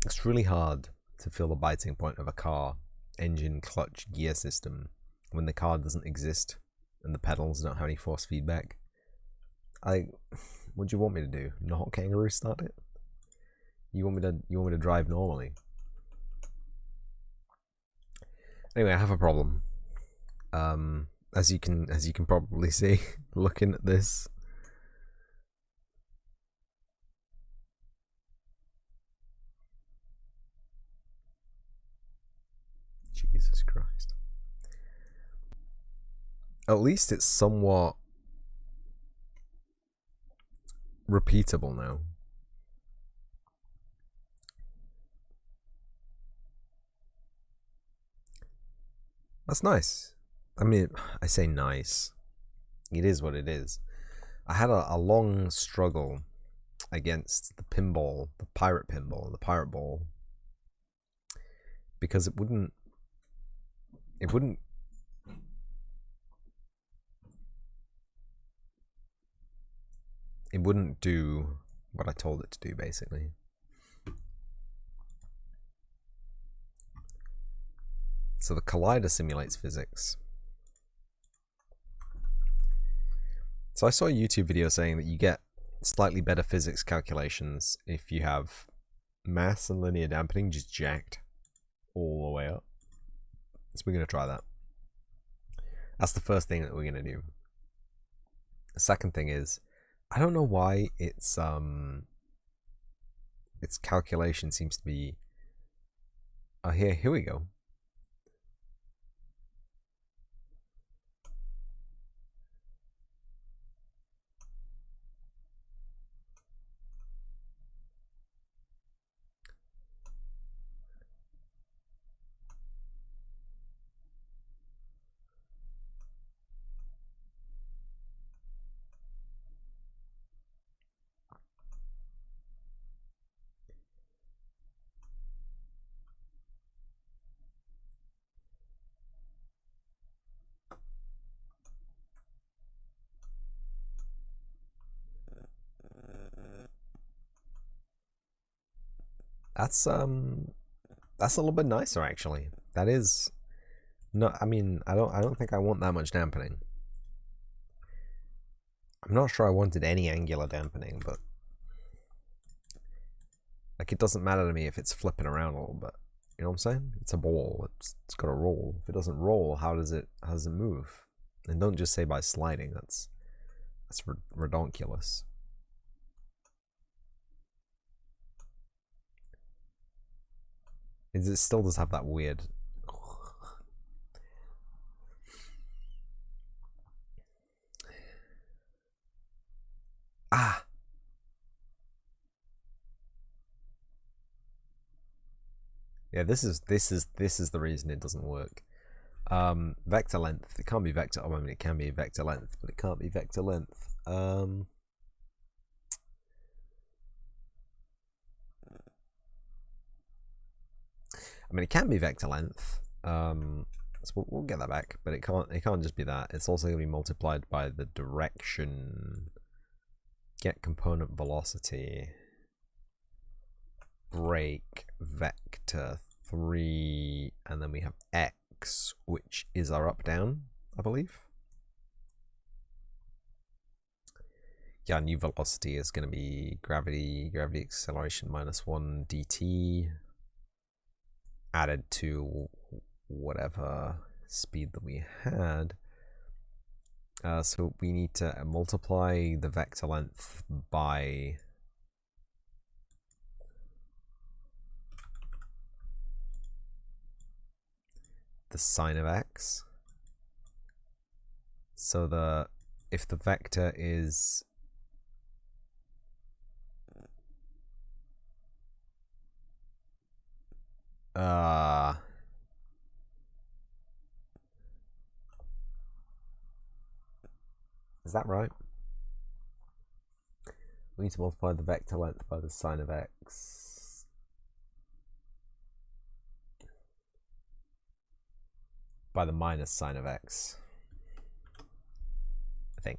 It's really hard to feel the biting point of a car, engine, clutch, gear system when the car doesn't exist and the pedals don't have any force feedback. What do you want me to do? Not kangaroo start it? You want me to drive normally? Anyway, I have a problem. As you can probably see, looking at this. Jesus Christ. At least it's somewhat repeatable now. That's nice. I mean, I say nice. It is what it is. I had a long struggle against the pinball, the pirate pinball, the pirate ball, because it wouldn't do what I told it to do, basically. So the collider simulates physics. So I saw a YouTube video saying that you get slightly better physics calculations if you have mass and linear dampening just jacked all the way up. So we're going to try that. That's the first thing that we're going to do. The second thing is, I don't know why its calculation seems to be... Oh, here we go. That's a little bit nicer, actually. That is... No, I mean, I don't think I want that much dampening. I'm not sure I wanted any angular dampening, but like, it doesn't matter to me if it's flipping around a little bit. You know what I'm saying? It's a ball. It's got to roll. If it doesn't roll, how does it move? And don't just say by sliding. That's redonkulous. It still does have that weird... Ah! Yeah, this is the reason it doesn't work. Vector length. It can't be vector. Oh, I mean, it can be vector length, but it can't be vector length. I mean, it can be vector length. So we'll get that back, but it can't just be that. It's also going to be multiplied by the direction. Get component velocity. Break vector 3, and then we have x, which is our up down, I believe. Yeah, new velocity is going to be gravity acceleration -1 dt added to whatever speed that we had. So we need to multiply the vector length by the sine of x. So if the vector is is that right? We need to multiply the vector length by the sine of x. By the minus sine of x, I think.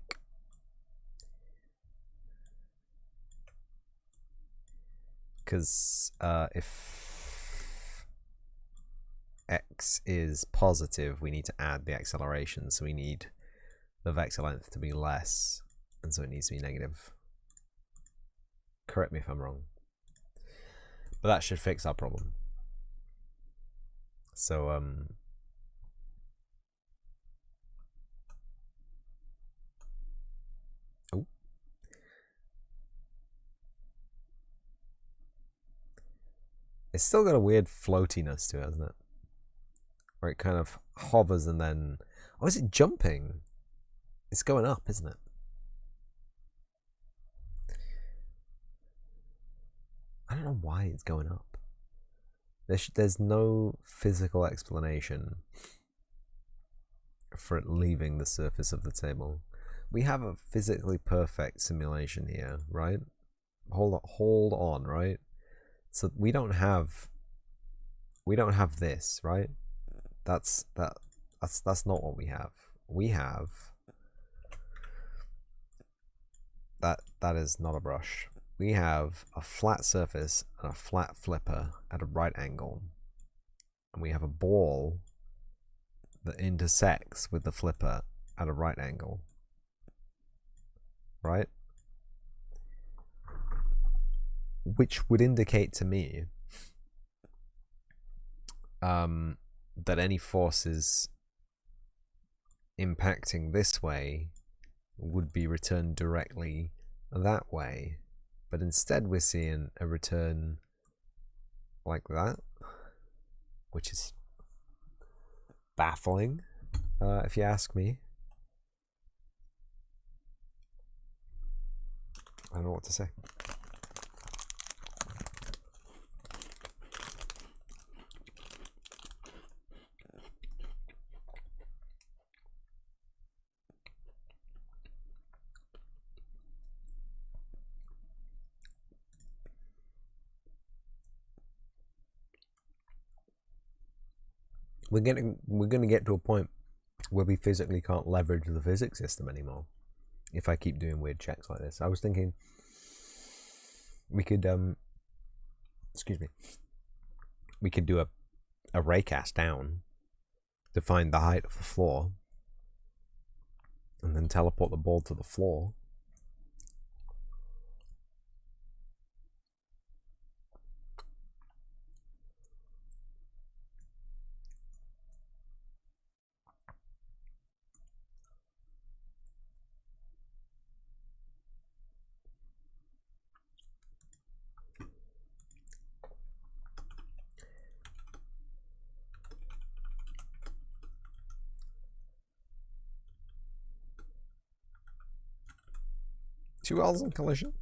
because if x is positive, we need to add the acceleration, so we need the vector length to be less, and so it needs to be negative. Correct me if I'm wrong. But that should fix our problem. So, oh. It's still got a weird floatiness to it, hasn't it? Where it kind of hovers and then... Oh, is it jumping? It's going up, isn't it? I don't know why it's going up. There's no physical explanation for it leaving the surface of the table. We have a physically perfect simulation here, right? Hold on, right? So we don't have this, right? That's not what we have. We have that is not a brush. We have a flat surface and a flat flipper at a right angle. And we have a ball that intersects with the flipper at a right angle. Right? Which would indicate to me that any forces impacting this way would be returned directly that way. But instead we're seeing a return like that, which is baffling, if you ask me. I don't know what to say. We're going to get to a point where we physically can't leverage the physics system anymore if I keep doing weird checks like this. I was thinking we could excuse me, we could do a raycast down to find the height of the floor and then teleport the ball to the floor. Two L's in collision.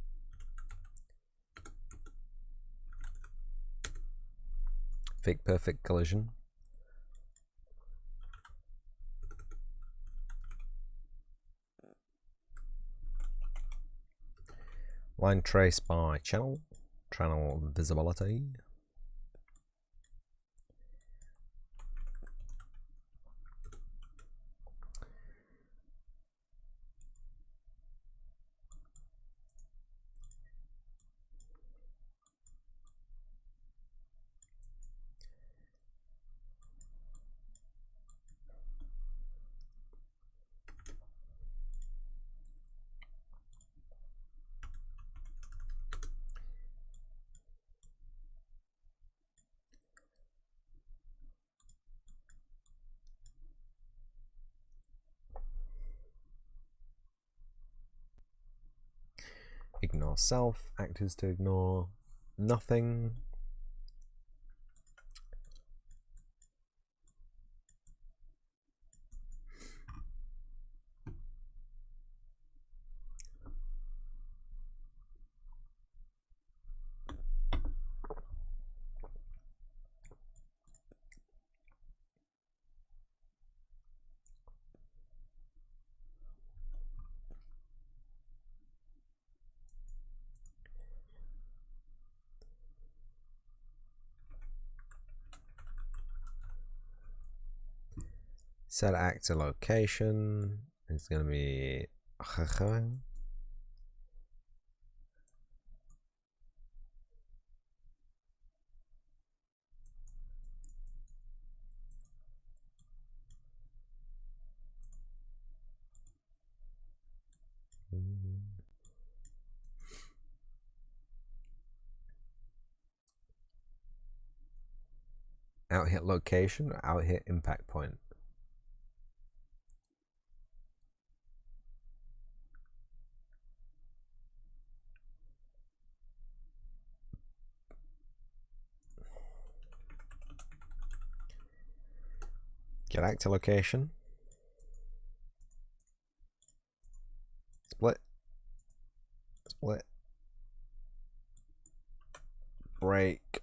Fake perfect collision. Line trace by channel visibility. Ignore self, actors to ignore nothing. Set actor location. It's going to be Out hit location or out hit impact point? Get active location. Split. Split. Break.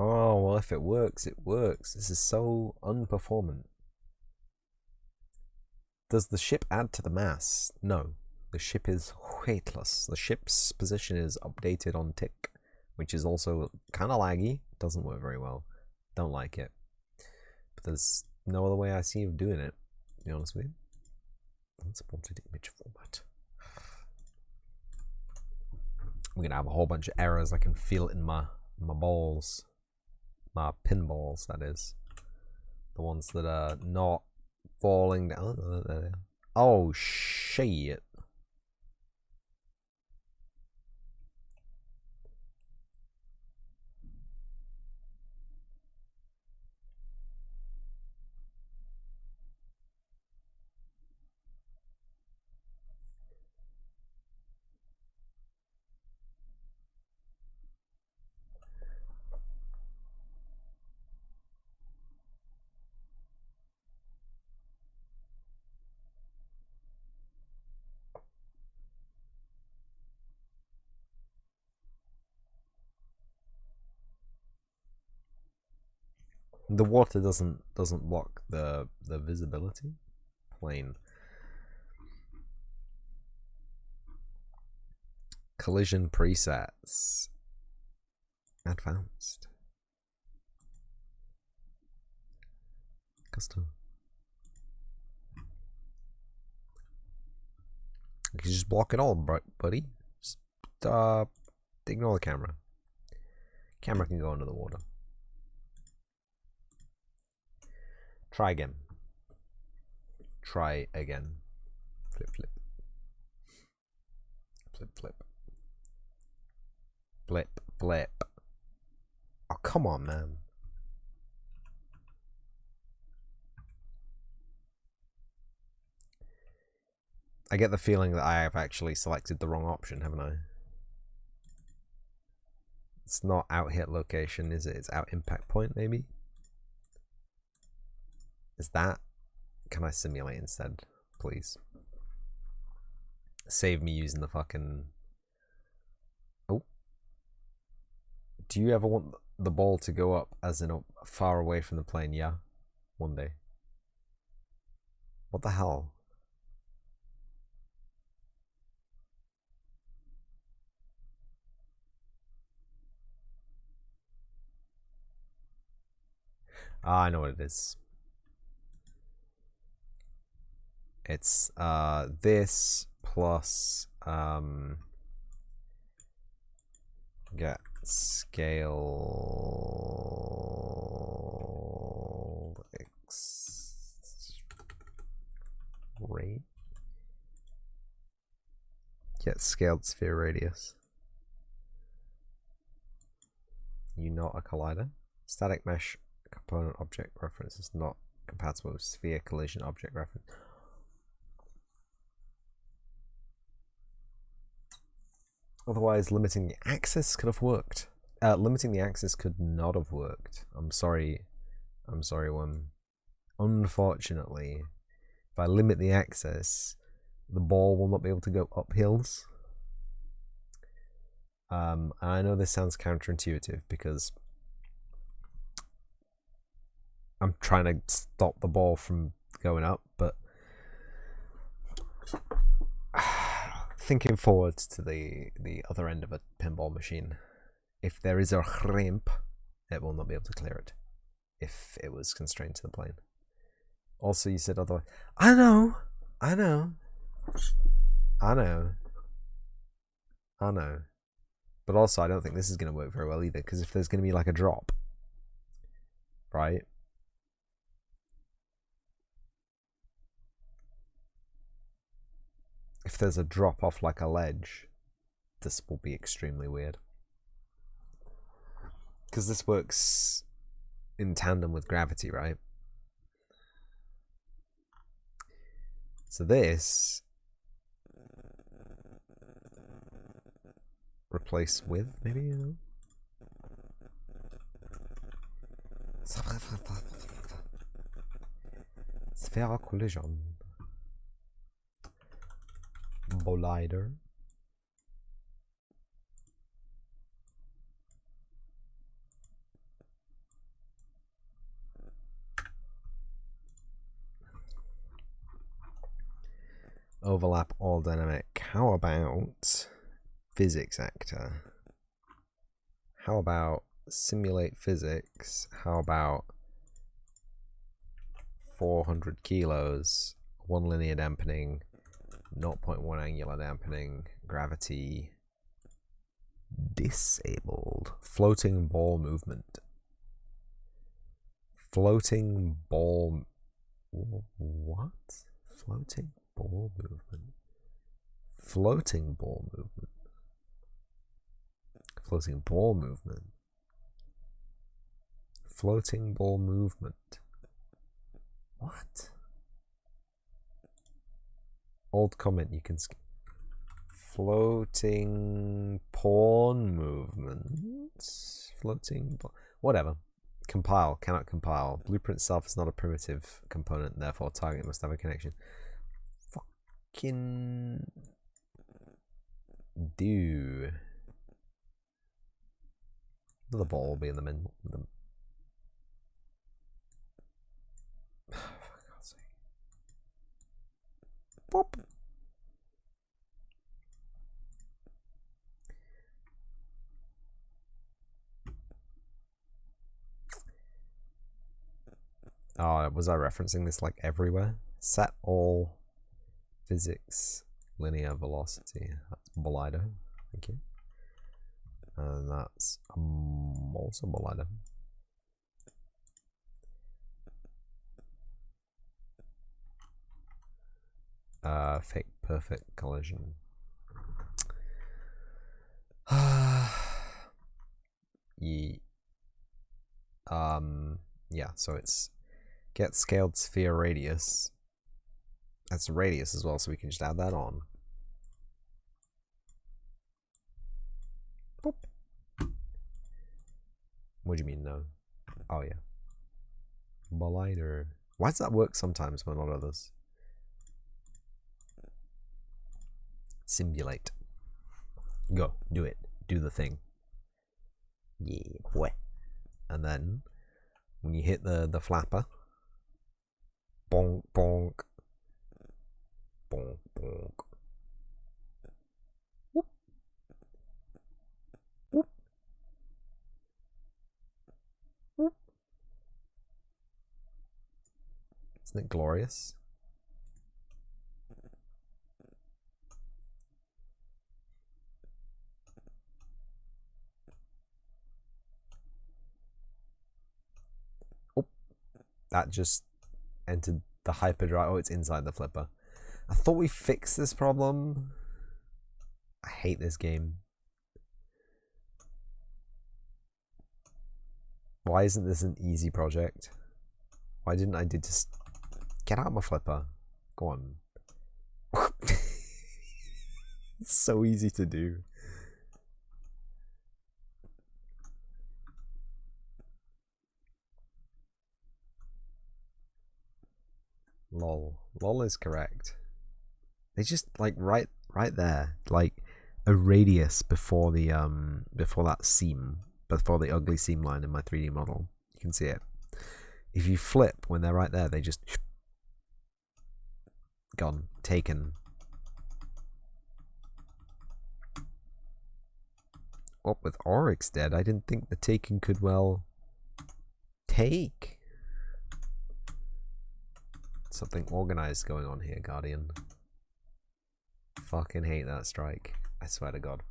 Oh, well, if it works, it works. This is so unperformant. Does the ship add to the mass? No. The ship is weightless. The ship's position is updated on tick, which is also kind of laggy. Doesn't work very well. Don't like it. But there's no other way I see of doing it, to be honest with you. Unsupported image format. We're gonna have a whole bunch of errors. I can feel it in my balls. My pinballs, that is. The ones that are not falling down. Oh, shit. The water doesn't block the visibility plane. Collision presets. Advanced. Custom. You can just block it all, buddy. Just ignore the camera. Camera can go under the water. Try again. Try again. Flip, flip. Flip, flip. Flip, flip. Oh, come on, man. I get the feeling that I have actually selected the wrong option, haven't I? It's not out hit location, is it? It's out impact point, maybe? Is that? Can I simulate instead, please? Save me using the fucking... Oh. Do you ever want the ball to go up as in far away from the plane? Yeah. One day. What the hell? Ah, I know what it is. It's this plus get scale x rate. Get scaled sphere radius. You not a collider. Static mesh component object reference is not compatible with sphere collision object reference. Otherwise, limiting the axis could have worked. Limiting the axis could not have worked. I'm sorry, one. Unfortunately, if I limit the axis, the ball will not be able to go up hills. I know this sounds counterintuitive because I'm trying to stop the ball from going up, but thinking forwards to the other end of a pinball machine, if there is a ramp it will not be able to clear it if it was constrained to the plane. Also, you said otherwise. I know. But also, I don't think this is going to work very well either, because if there's going to be like a drop, right? If there's a drop off like a ledge, this will be extremely weird. Because this works in tandem with gravity, right? So this replace with, maybe, you know? Sphere collision. Bollider. Overlap all dynamic. How about physics actor? How about simulate physics? How about 400 kilos, 1 linear dampening, 0.1 angular dampening, gravity disabled, floating ball movement. Floating ball. What? Floating ball movement. Floating ball movement. Floating ball movement. Floating ball movement. What? Old comment you can skip. Floating porn movement. Floating. Whatever. Compile. Cannot compile. Blueprint itself is not a primitive component, therefore target must have a connection. Fucking do. The ball will be in the middle. For God's sake. Pop. Oh, was I referencing this like everywhere? Set all physics linear velocity. That's Bollider. Thank you. And that's also Bollider. Fake perfect collision. Yeah, so it's get scaled sphere radius. That's a radius as well, so we can just add that on. Boop. What do you mean, no? Oh, yeah. Bollider. Why does that work sometimes but not others? Simulate. Go. Do it. Do the thing. Yeah, boy. And then, when you hit the flapper, bonk, bonk. Bonk, bonk. Whoop. Whoop. Whoop. Isn't it glorious? Oh, that just entered the hyperdrive. Oh, it's inside the flipper. I thought we fixed this problem. I hate this game. Why isn't this an easy project? Why didn't I just get out my flipper? Go on. It's so easy to do. Lol. Lol is correct. They just like right there, like a radius before the before that seam, before the ugly seam line in my 3D model. You can see it. If you flip when they're right there, they just gone, taken. What with Oryx dead, I didn't think the taken could well Take. Something organized going on here, Guardian. Fucking hate that strike. I swear to God.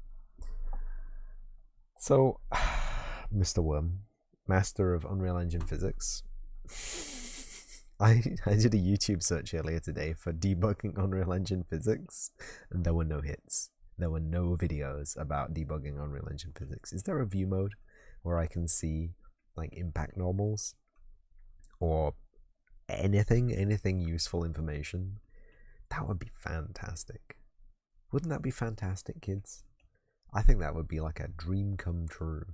So, Mr. Worm, master of Unreal Engine physics. I did a YouTube search earlier today for debugging Unreal Engine physics, and there were no hits. There were no videos about debugging Unreal Engine physics. Is there a view mode where I can see like impact normals or anything useful information? That would be fantastic. Wouldn't that be fantastic, kids? I think that would be like a dream come true.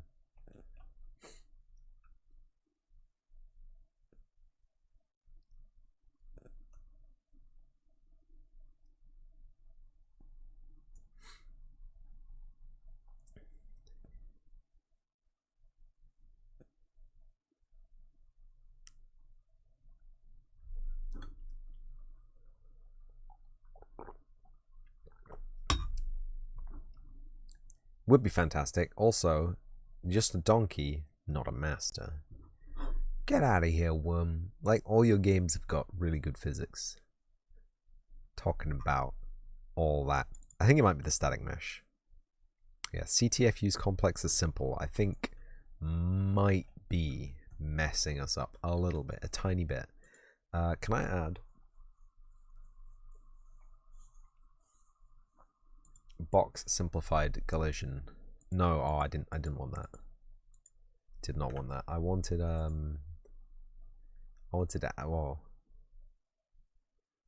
Would be fantastic. Also, just a donkey, not a master. Get out of here, worm. Like, all your games have got really good physics. Talking about all that. I think it might be the static mesh. Yeah, CTFU's complex is simple. I think might be messing us up a little bit, a tiny bit. Can I add box simplified collision? No, oh, I didn't want that. Did not want that. I wanted well,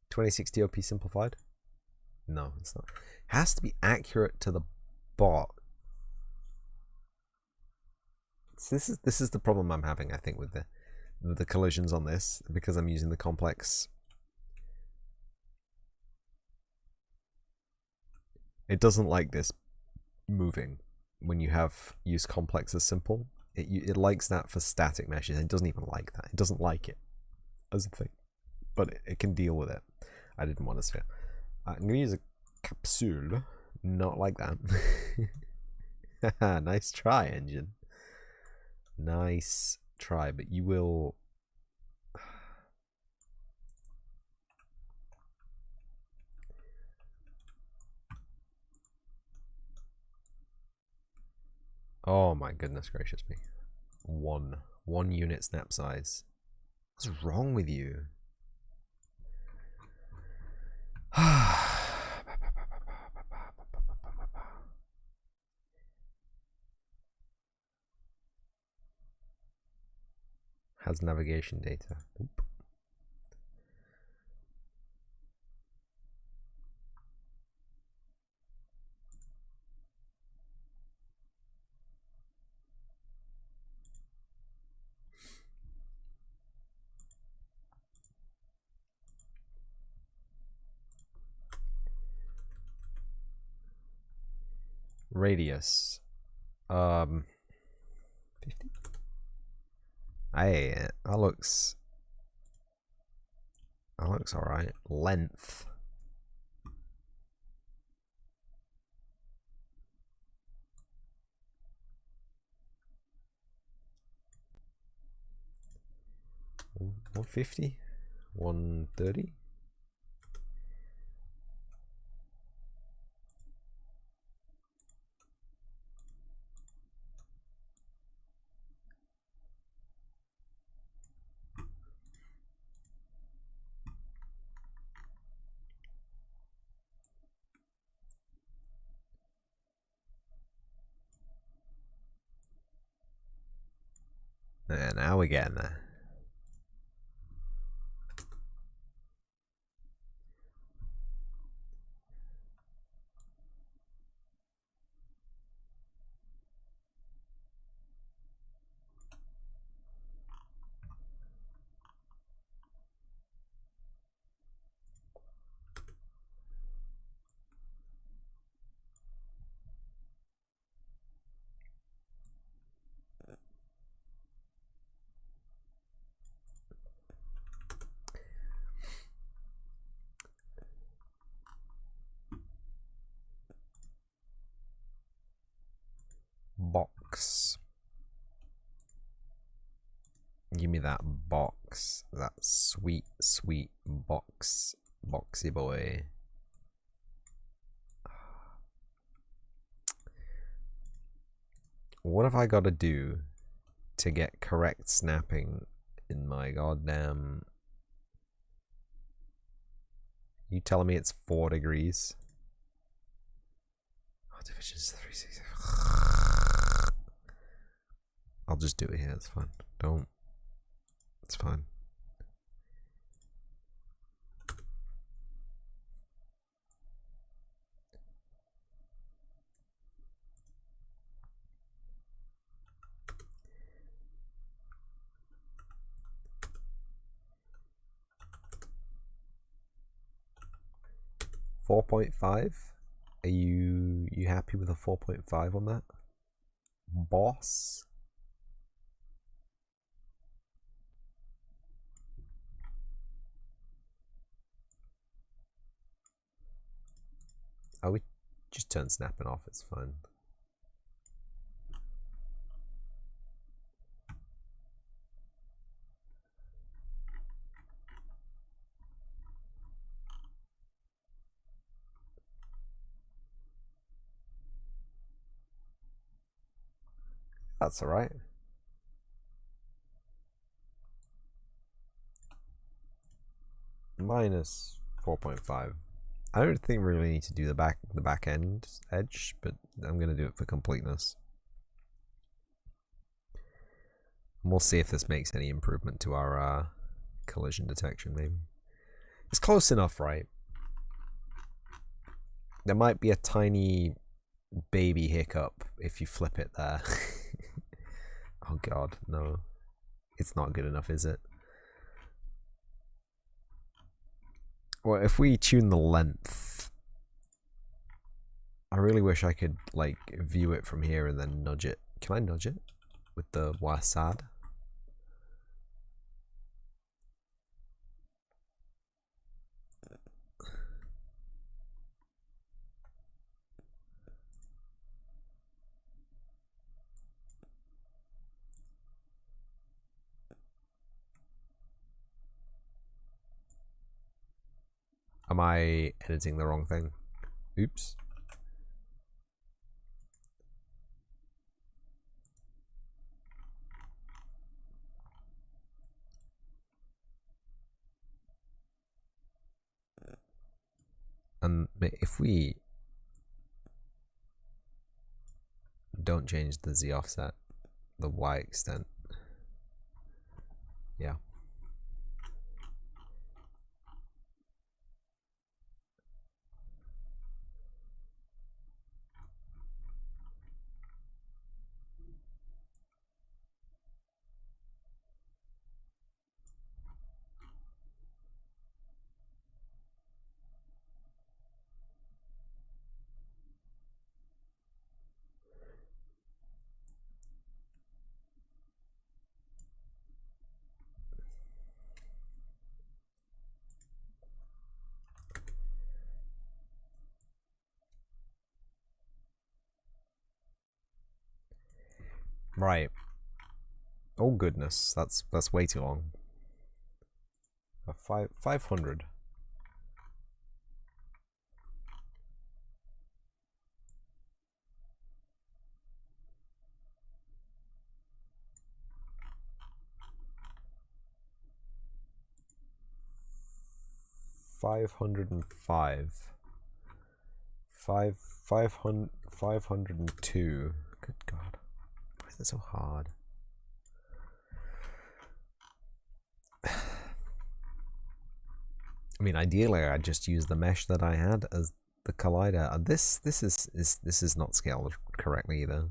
2060 OP simplified? No, it's not. It has to be accurate to the bot. So this is the problem I'm having, I think, with the collisions on this, because I'm using the complex. It doesn't like this moving when you have use complex as simple. It likes that for static meshes. It doesn't even like that. It doesn't like it as a thing, but it can deal with it. I didn't want to sphere. I'm gonna use a capsule, not like that. Nice try, engine. Nice try, but you will. Oh my goodness gracious me. One unit snap size. What's wrong with you? Has navigation data. Oop. Radius. 50. Hey, that looks alright. Length. $150? $130? Now we're getting there. Give me that box. That sweet, sweet box. Boxy boy. What have I got to do to get correct snapping in my goddamn... You telling me it's 4 degrees? Oh, division is 360. I'll just do it here, it's fine. Don't. It's fine. $4.5? Are you happy with a 4.5 on that? Boss? Oh, we just turn snapping off, it's fine. That's alright. Minus 4.5. I don't think we really need to do the back end edge, but I'm gonna do it for completeness. And we'll see if this makes any improvement to our collision detection, maybe. It's close enough, right? There might be a tiny baby hiccup if you flip it there. Oh god, no. It's not good enough, is it? Well, if we tune the length, I really wish I could like view it from here and then nudge it. Can I nudge it with the WASD? Am I editing the wrong thing? Oops. And if we don't change the Z offset, the Y extent, yeah. Right. Oh goodness, that's way too long. 500. $505. 502. Good God. Why is it so hard? I mean, ideally, I'd just use the mesh that I had as the collider. This is not scaled correctly either.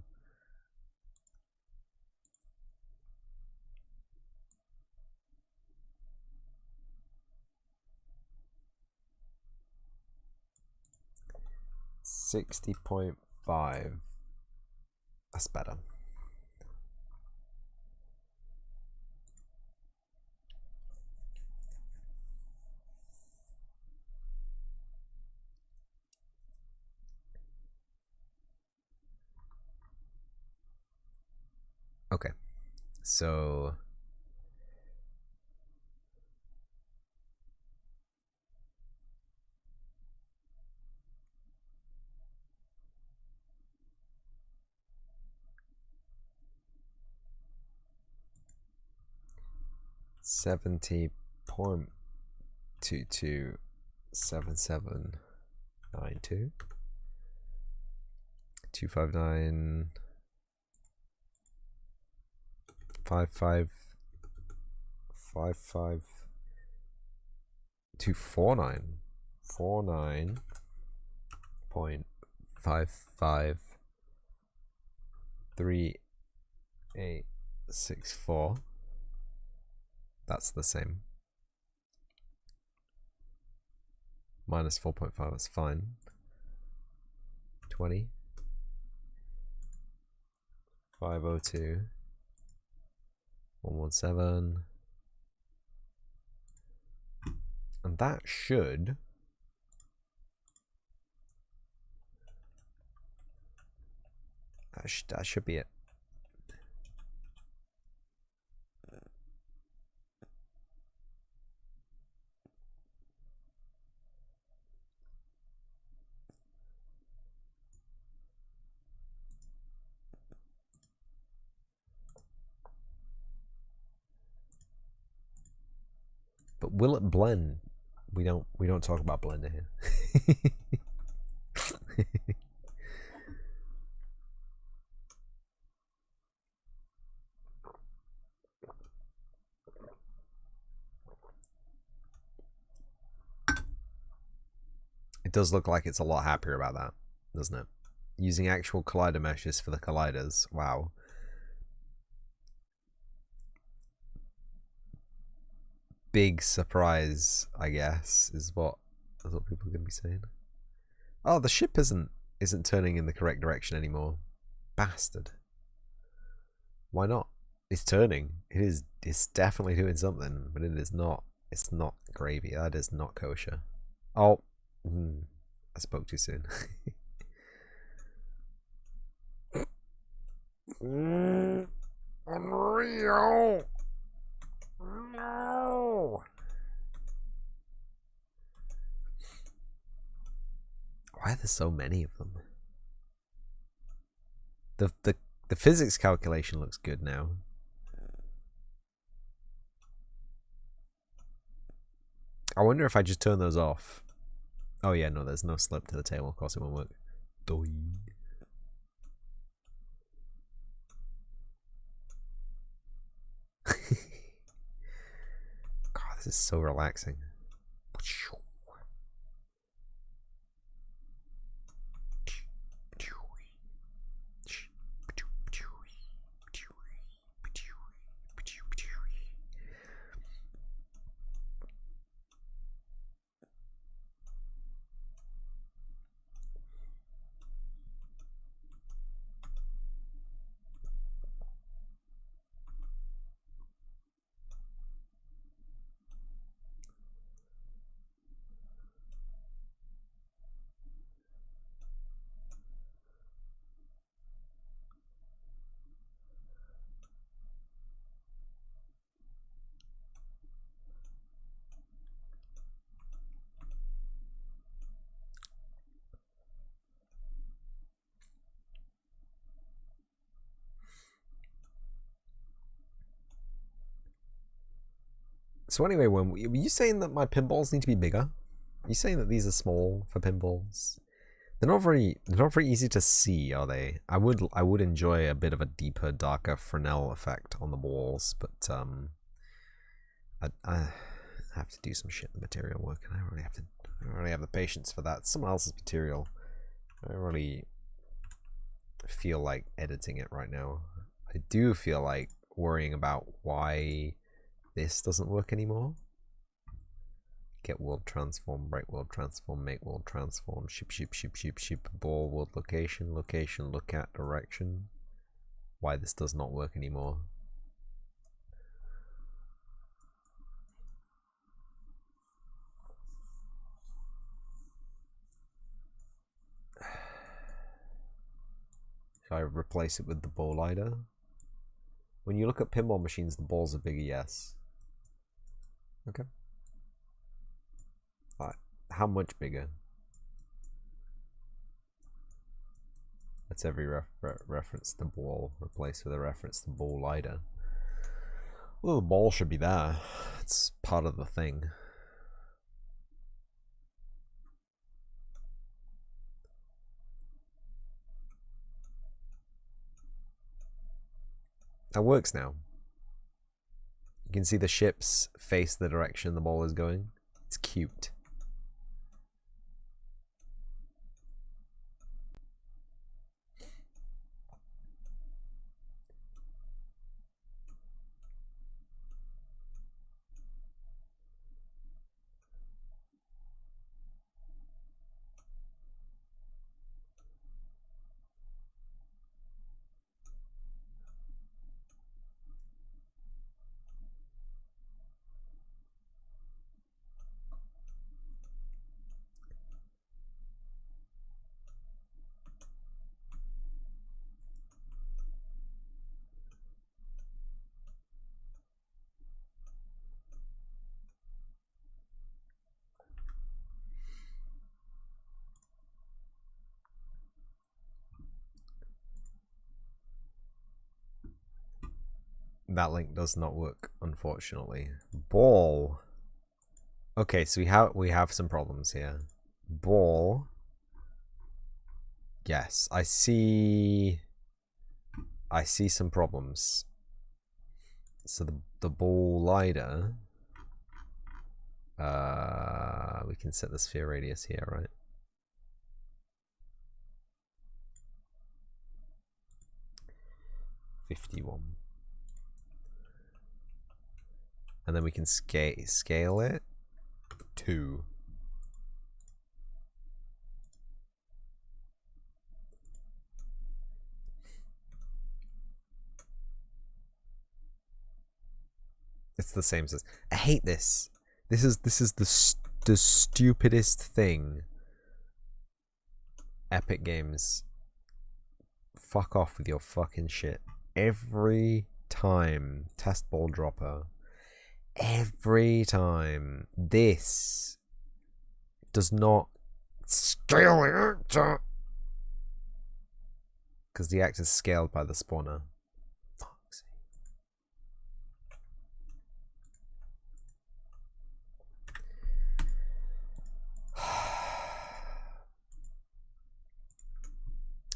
$60.5. That's better. Okay, so 70.227792 259 55 55 249 49.55 3864. That's the same. Minus 4.5, that's fine. 20 502 117, and that should be it. But will it blend? We don't talk about blender here. It does look like it's a lot happier about that, doesn't it? Using actual collider meshes for the colliders. Wow. Big surprise, I guess, is what people are gonna be saying. Oh, the ship isn't turning in the correct direction anymore. Bastard. Why not? It's turning. It's definitely doing something, but it is not. It's not gravy. That is not kosher. Oh, I spoke too soon. Unreal. No. Why are there so many of them? The physics calculation looks good now. I wonder if I just turn those off. Oh yeah, no, there's no slip to the table. Of course it won't work. Doi. God, this is so relaxing. So anyway, were you saying that my pinballs need to be bigger? Are you saying that these are small for pinballs? They're not very easy to see, are they? I would enjoy a bit of a deeper, darker Fresnel effect on the balls, but I have to do some shit in the material work, and I don't really have the patience for that. It's someone else's material. I don't really feel like editing it right now. I do feel like worrying about why this doesn't work anymore. Get world transform, break world transform, make world transform, ship, ball, world location, look at, direction. Why this does not work anymore. Should I replace it with the ball lighter? When you look at pinball machines, the balls are bigger, yes. Okay. How much bigger? That's every reference to ball replaced with a reference to ball lighter. Well, the ball should be there. It's part of the thing. That works now. You can see the ships face the direction the ball is going. It's cute. That link does not work, unfortunately. Ball. Okay, so we have some problems here. Ball. Yes, I see some problems. So the ball lighter. We can set the sphere radius here, right? $51. And then we can scale it 2. It's the same as I hate this. This is the stupidest thing. Epic Games. Fuck off with your fucking shit. Every time. Test ball dropper. Every time. This does not scale it. Because the act is scaled by the spawner. Fuck's sake.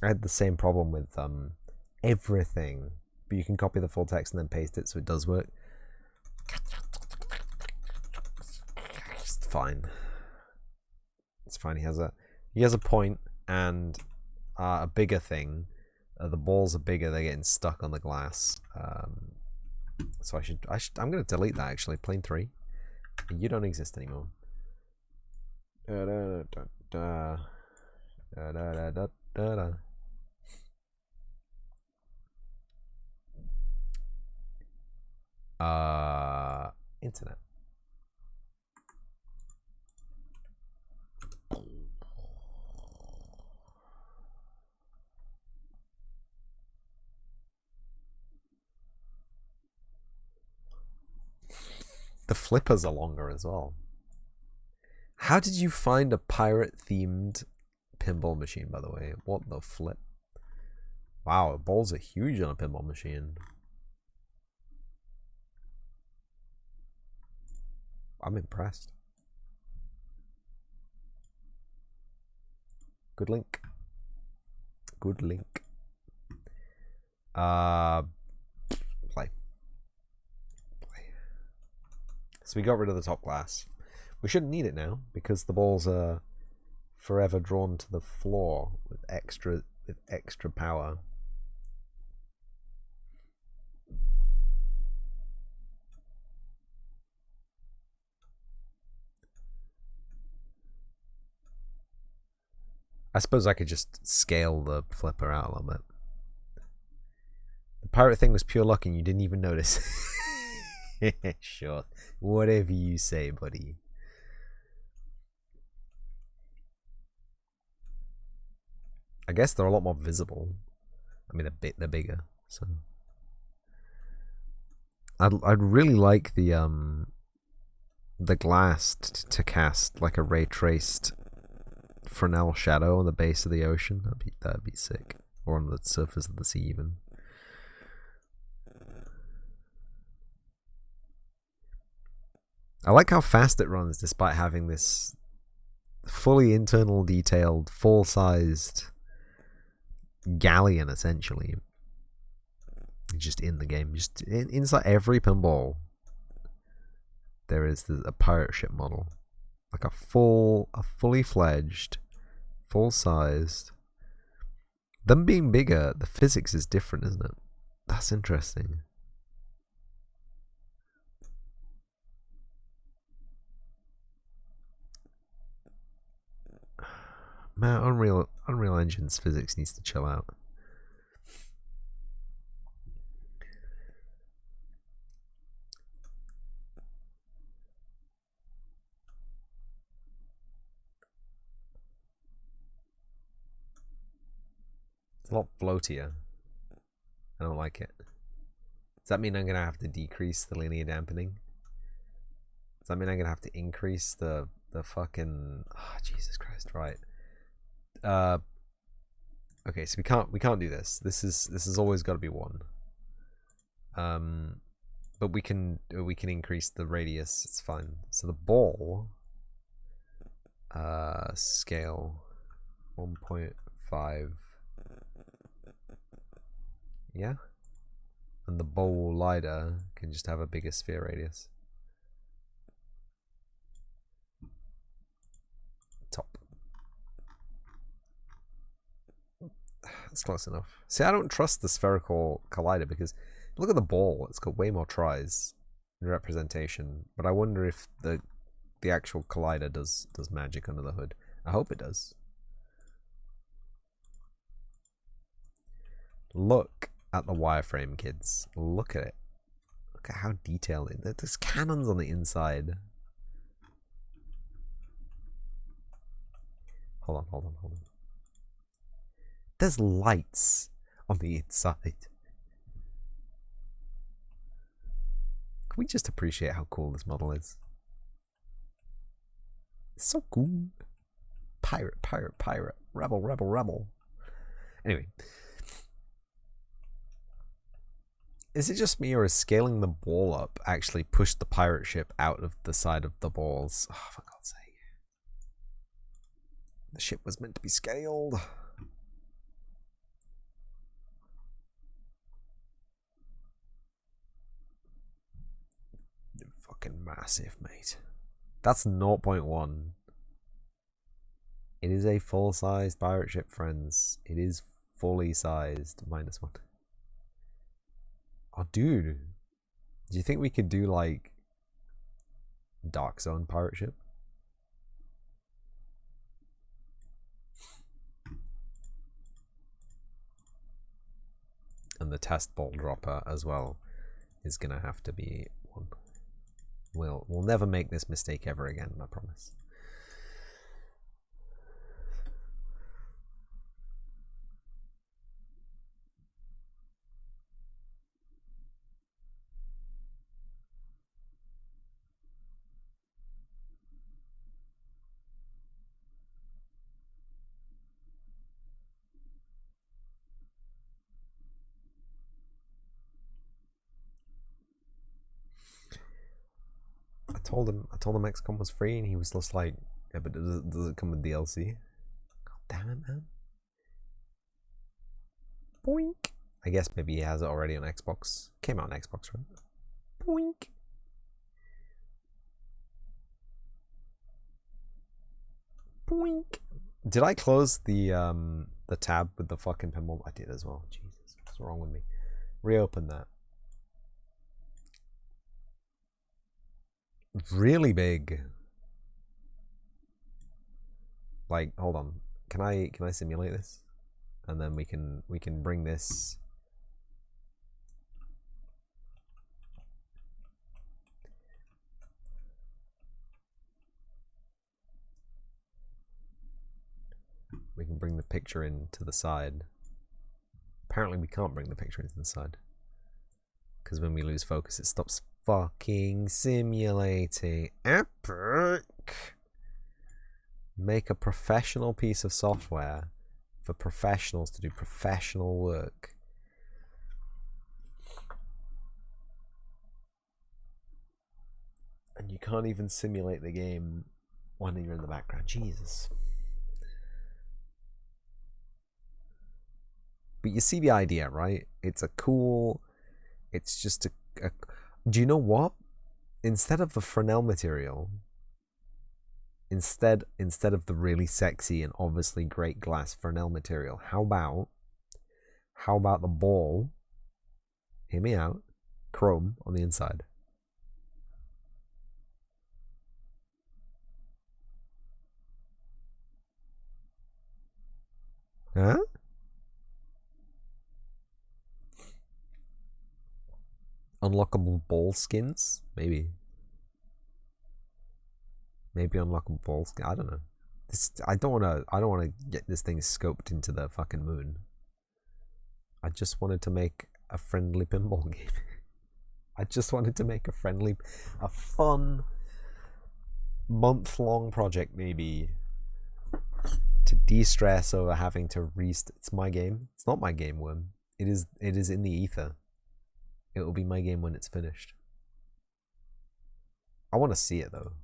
I had the same problem with everything, but you can copy the full text and then paste it, so it does work. It's fine. It's fine. He has a point and a bigger thing. The balls are bigger. They're getting stuck on the glass. So I'm gonna delete that actually. Plane 3. You don't exist anymore. Internet. The flippers are longer as well. How did you find a pirate-themed pinball machine, by the way? What the flip? Wow, balls are huge on a pinball machine. I'm impressed. Good link. Good link. Play. So we got rid of the top glass. We shouldn't need it now because the balls are forever drawn to the floor with extra power. I suppose I could just scale the flipper out a little bit. The pirate thing was pure luck and you didn't even notice. Sure. Whatever you say, buddy. I guess they're a lot more visible. I mean, they're bigger, so. I'd really like the glass to cast like a ray traced Fresnel shadow on the base of the ocean. That'd be sick. Or on the surface of the sea even. I like how fast it runs despite having this fully internal detailed, full-sized galleon, essentially. Just in the game. Just inside every pinball, there is a pirate ship model. Like a fully fledged, full-sized. Them being bigger, the physics is different, isn't it? That's interesting. Man, Unreal Engine's physics needs to chill out. It's a lot floatier. I don't like it. Does that mean I'm gonna have to decrease the linear dampening? Does that mean I'm gonna have to increase the fucking? Oh, Jesus Christ! Right. Okay, so we can't do this. This is always got to be 1. But we can increase the radius. It's fine. So the ball scale 1.5. Yeah. And the bowl lighter can just have a bigger sphere radius. Top. That's close enough. See, I don't trust the spherical collider because look at the ball. It's got way more tries in representation. But I wonder if the actual collider does magic under the hood. I hope it does. Look at the wireframe, kids. Look at it. Look at how detailed it is. There's cannons on the inside. Hold on. There's lights on the inside. Can we just appreciate how cool this model is? It's so cool. Pirate. Rebel. Anyway. Is it just me, or is scaling the ball up actually pushed the pirate ship out of the side of the balls? Oh, for God's sake. The ship was meant to be scaled. You're fucking massive, mate. That's 0.1. It is a full-sized pirate ship, friends. It is fully sized. -1. Oh, dude. Do you think we could do, like, Dark Zone pirate ship? And the test ball dropper as well is gonna have to be 1. We'll never make this mistake ever again, I promise. I told him XCOM was free, and he was just like, "Yeah, but does it come with DLC?" God damn it, man! Boink. I guess maybe he has it already on Xbox. Came out on Xbox, right? Boink. Boink. Did I close the tab with the fucking pinball? I did as well. Jesus, what's wrong with me? Reopen that. Really big. Like, hold on. Can I simulate this? And then we can bring this. We can bring the picture in to the side. Apparently we can't bring the picture into the side. Because when we lose focus, it stops fucking simulating. Epic! Make a professional piece of software for professionals to do professional work. And you can't even simulate the game when you're in the background. Jesus. But you see the idea, right? It's a cool... It's just a... Do you know what? Instead of the Fresnel material, instead of the really sexy and obviously great glass Fresnel material, how about the ball, hear me out, chrome on the inside? Huh? Unlockable ball skins? Maybe unlockable ball skins. I don't know. I don't wanna get this thing scoped into the fucking moon. I just wanted to make a friendly pinball game. I just wanted to make a fun month-long project, maybe, to de-stress over having to it's my game. It's not my game, Worm. It is in the ether. It will be my game when it's finished. I want to see it though.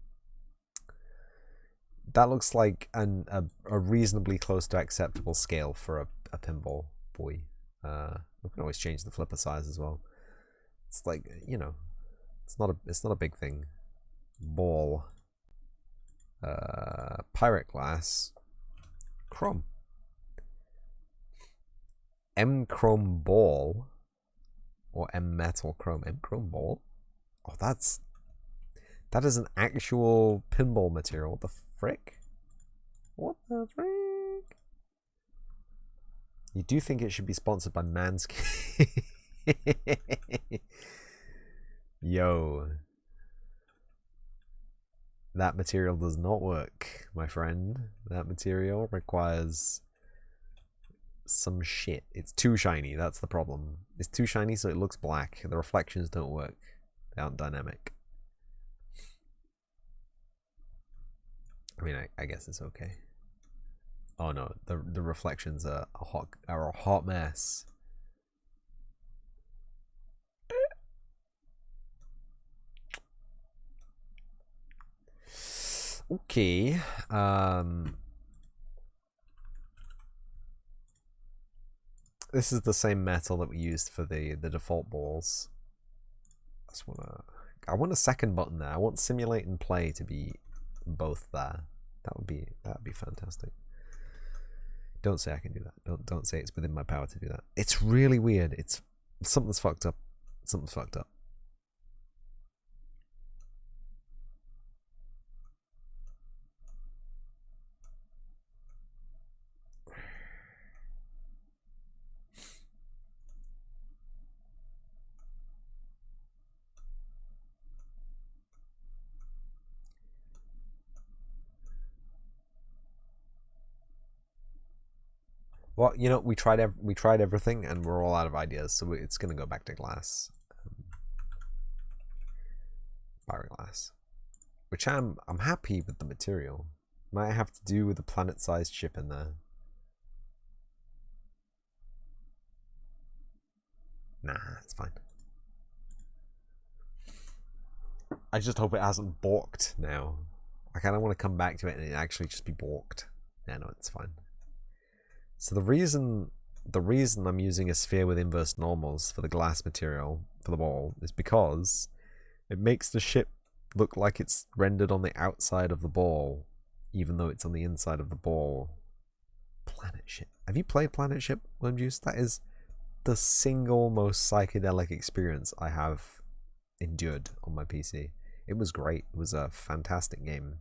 That looks like a reasonably close to acceptable scale for a pinball boy. We can always change the flipper size as well. It's like, you know, it's not a big thing. Ball. Pirate glass. Chrome. M chrome ball. Or M metal chrome. M chrome ball? Oh, that is an actual pinball material. What the frick? What the frick? You do think it should be sponsored by Manscaped? Yo. That material does not work, my friend. That material requires some shit. It's too shiny, that's the problem. It's too shiny so it looks black. The reflections don't work. They aren't dynamic. I mean, I guess it's okay. Oh no, the reflections are a hot mess. Okay. This is the same metal that we used for the default balls. I want a second button there. I want simulate and play to be both there. That'd be fantastic. Don't say I can do that. Don't say it's within my power to do that. It's really weird. It's something's fucked up. Something's fucked up. Well, you know, we tried everything, and we're all out of ideas, so it's gonna go back to glass, glass, which I'm happy with the material. Might have to do with the planet-sized chip in there. Nah, it's fine. I just hope it hasn't balked now. I kind of want to come back to it and it actually just be balked. Yeah, no, it's fine. So the reason I'm using a sphere with inverse normals for the glass material for the ball is because it makes the ship look like it's rendered on the outside of the ball, even though it's on the inside of the ball. Planet Ship. Have you played Planet Ship, Worm Juice? That is the single most psychedelic experience I have endured on my PC. It was great. It was a fantastic game.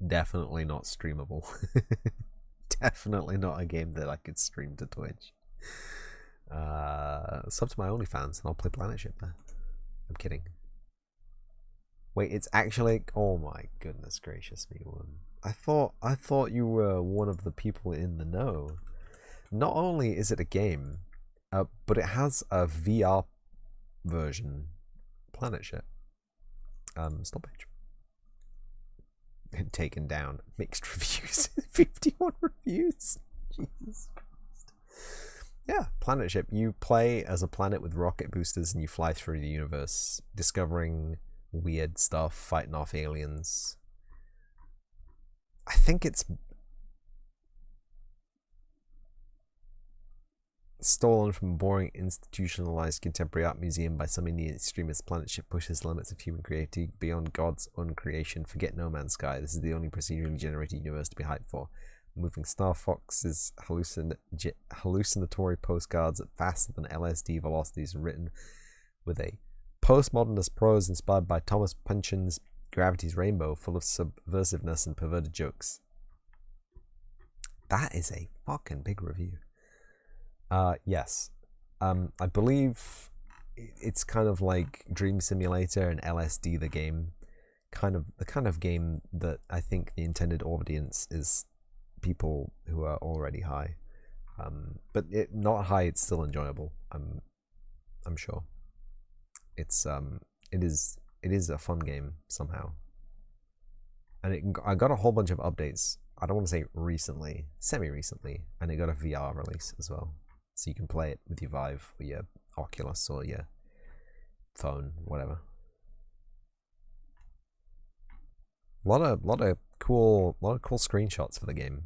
Definitely not streamable. Definitely not a game that I could stream to Twitch. Sub to my OnlyFans and I'll play Planet Ship there. I'm kidding. Wait, it's actually... Oh my goodness gracious me, Worm. I thought you were one of the people in the know. Not only is it a game, but it has a VR version. Planet Ship. Stop page. Taken down. Mixed reviews. 51 reviews. Jesus Christ. Yeah, Planet Ship. You play as a planet with rocket boosters and you fly through the universe, discovering weird stuff, fighting off aliens. I think it's stolen from a boring, institutionalized contemporary art museum by some Indian extremist. Planet ship pushes the limits of human creativity beyond God's own creation. Forget No Man's Sky. This is the only procedurally generated universe to be hyped for. Moving Star Fox's hallucinatory postcards at faster than LSD velocities, written with a postmodernist prose inspired by Thomas Pynchon's Gravity's Rainbow, full of subversiveness and perverted jokes. That is a fucking big review. Yes. I believe it's kind of like Dream Simulator and LSD the game. The kind of game that I think the intended audience is people who are already high. But not high, it's still enjoyable. I'm sure. It is a fun game somehow. And I got a whole bunch of updates. I don't want to say recently, semi-recently, and it got a VR release as well. So you can play it with your Vive or your Oculus or your phone, whatever. A lot of cool screenshots for the game.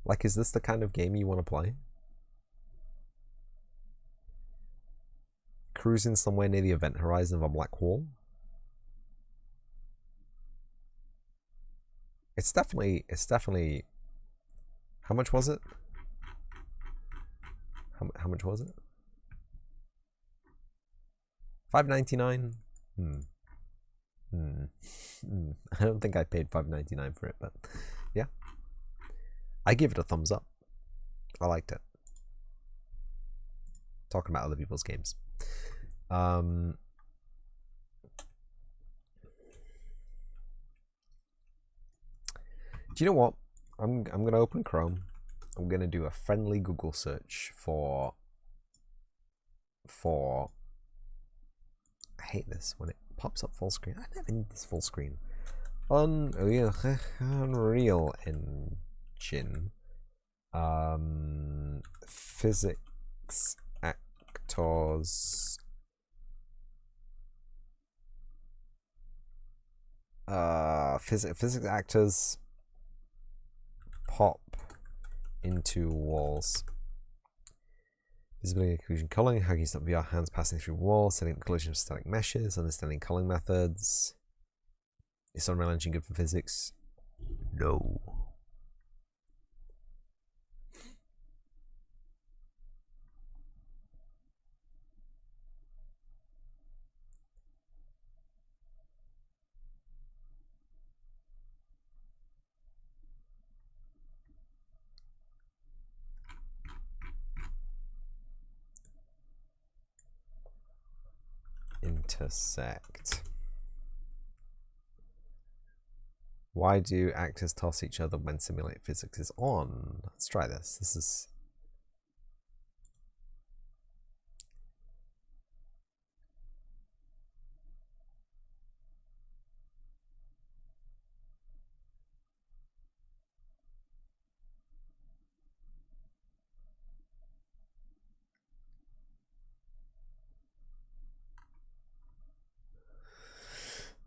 Like, is this the kind of game you want to play? Cruising somewhere near the event horizon of a black hole? It's definitely. How much was it? How much was it? $5.99. I don't think I paid $5.99 for it, but yeah. I give it a thumbs up. I liked it. Talking about other people's games. Do you know what? I'm gonna open Chrome. I'm gonna do a friendly Google search for. I hate this when it pops up full screen. I never need this full screen. Unreal Engine. Physics actors. Physics actors pop into walls. Visibility, occlusion, culling. How can you stop VR hands passing through walls? Setting up collision of static meshes. Understanding culling methods. Is Unreal Engine good for physics? No. Intersect. Why do actors toss each other when simulate physics is on? Let's try this. This is...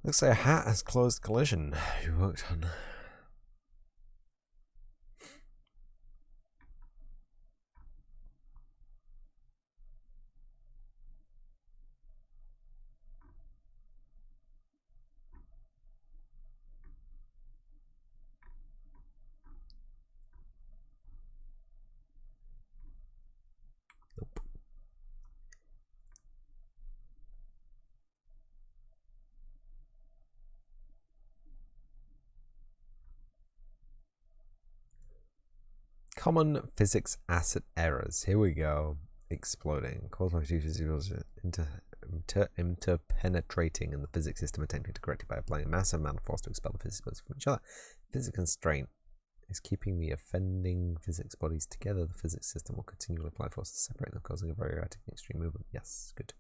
Looks like a hat has closed collision. You worked on... Nope. Common physics asset errors. Here we go. Exploding. Caused by interpenetrating in the physics system, attempting to correct it by applying a massive amount of force to expel the physics from each other. Physics constraint is keeping the offending physics bodies together. The physics system will continually apply force to separate them, causing a very erratic and extreme movement. Yes, good.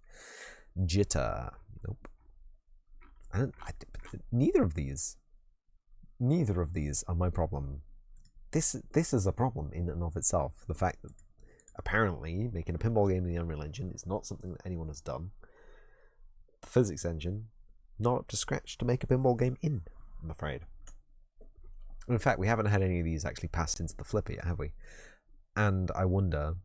Jitter. Nope. Neither of these are my problem. This is a problem in and of itself. The fact that apparently making a pinball game in the Unreal Engine is not something that anyone has done. The physics engine, not up to scratch to make a pinball game in, I'm afraid. In fact, we haven't had any of these actually passed into the Flippy yet, have we? And I wonder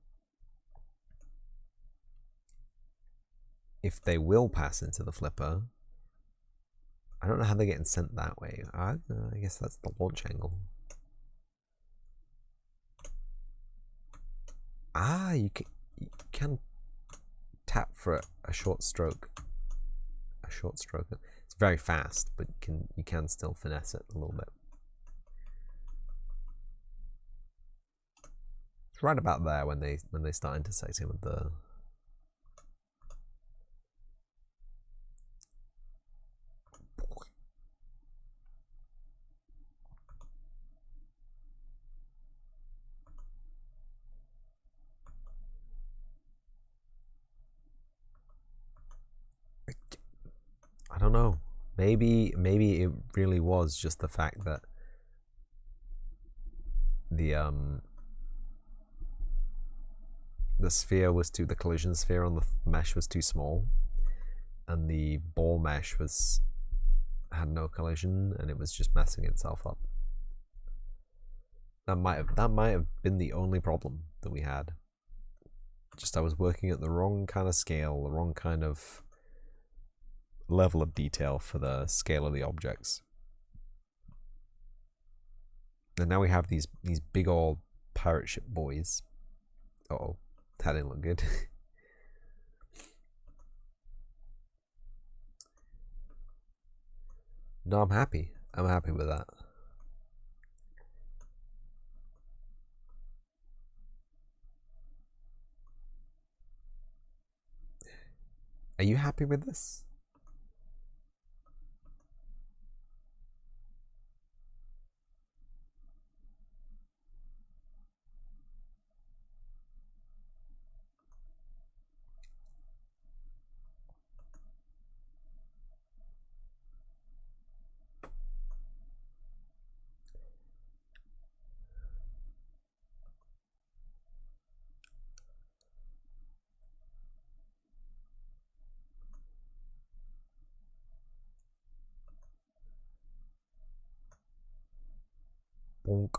if they will pass into the Flipper. I don't know how they're getting sent that way. I guess that's the launch angle. Ah, you can tap for a short stroke. A short stroke. It's very fast, but you can still finesse it a little bit. It's right about there when they start intersecting with the. I don't know. Maybe it really was just the fact that the sphere was the collision sphere on the mesh was too small, and the ball mesh had no collision, and it was just messing itself up. That might have been the only problem that we had. Just I was working at the wrong kind of scale, the wrong kind of level of detail for the scale of the objects. And now we have these big old pirate ship boys. Uh-oh, that didn't look good. No, I'm happy. I'm happy with that. Are you happy with this? Bonk.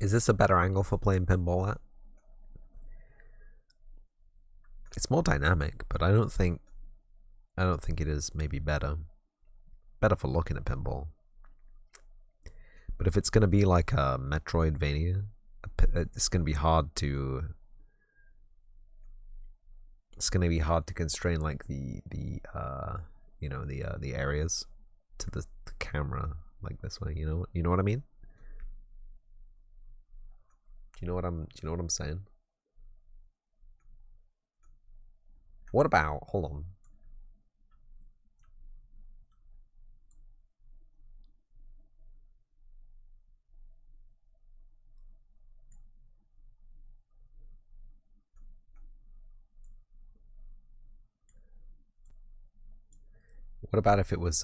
Is this a better angle for playing pinball at? It's more dynamic, but I don't think it is maybe better. Better for looking at pinball. But if it's gonna be like a Metroidvania, it's gonna be hard to. It's gonna be hard to constrain like the areas to the camera like this way. You know what I mean? Do you know what I'm saying? What about, hold on. What about if it was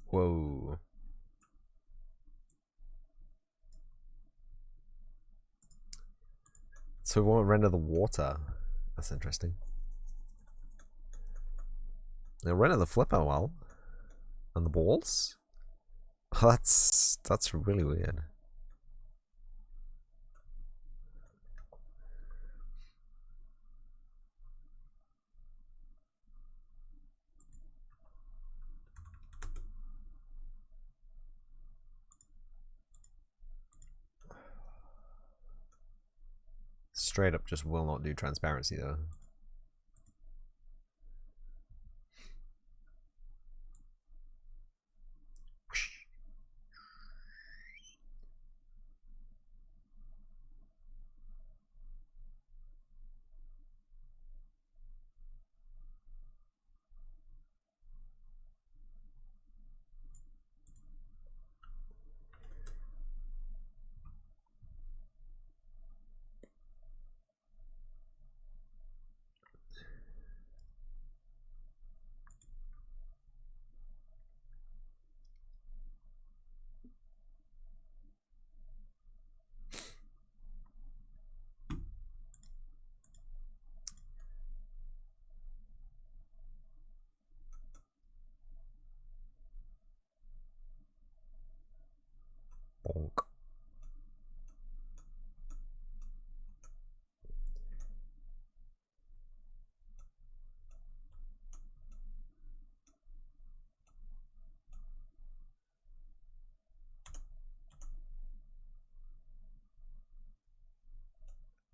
whoa. So we won't render the water. That's interesting. They'll render the flipper well. And the balls? Oh, that's really weird. Straight up just will not do transparency though. Bonk.